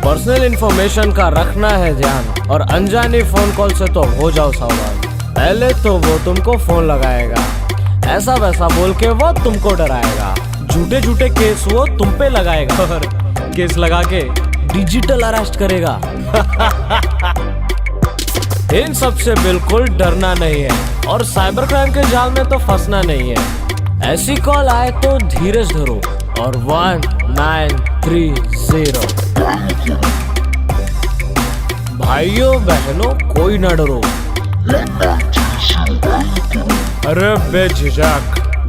Personal information का रखना है ध्यान और अनजानी फोन कॉल से तो हो जाओ सावधान। पहले तो वो तुमको फोन लगाएगा, ऐसा वैसा बोल के वो तुमको डराएगा, झूठे झूठे केस वो तुम पे लगाएगा और केस लगा के डिजिटल अरेस्ट करेगा। इन सब से बिल्कुल डरना नहीं है और साइबर क्राइम के जाल में तो फंसना नहीं है। ऐसी कॉल आए तो धीरज धरो और 1930। भाइयों बहनों कोई ना डरो, अरे बेझिझक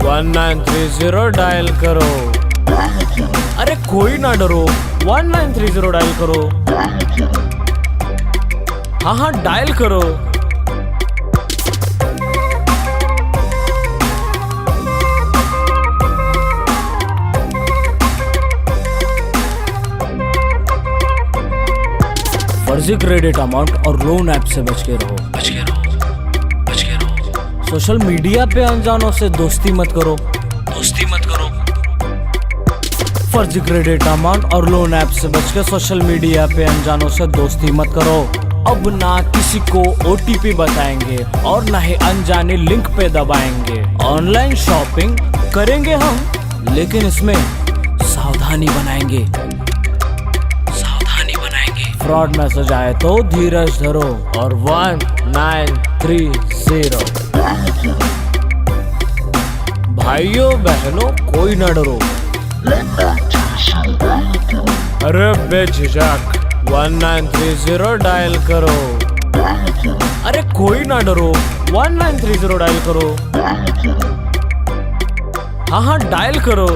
1930 डायल करो। अरे कोई ना डरो 1930 डायल करो। हाँ डायल करो। फर्जी क्रेडिट अमाउंट और लोन ऐप से बच के रहो। सोशल मीडिया पे अनजानों से दोस्ती मत करो। फर्जी क्रेडिट अमाउंट और लोन ऐप से बच के सोशल मीडिया पे अनजानों से दोस्ती मत करो। अब ना किसी को OTP बताएंगे और ना ही अनजाने लिंक पे दबाएंगे। ऑनलाइन शॉपिंग करेंगे हम, लेकिन इसमें सावधानी बनाएंगे। फ्रॉड मैसेज आए तो धीरज धरो और 1930। भाइयों बहनों कोई ना डरो, अरे बेझिझक 1930 डायल करो। अरे कोई ना डरो 1930 डायल करो। हाँ डायल करो।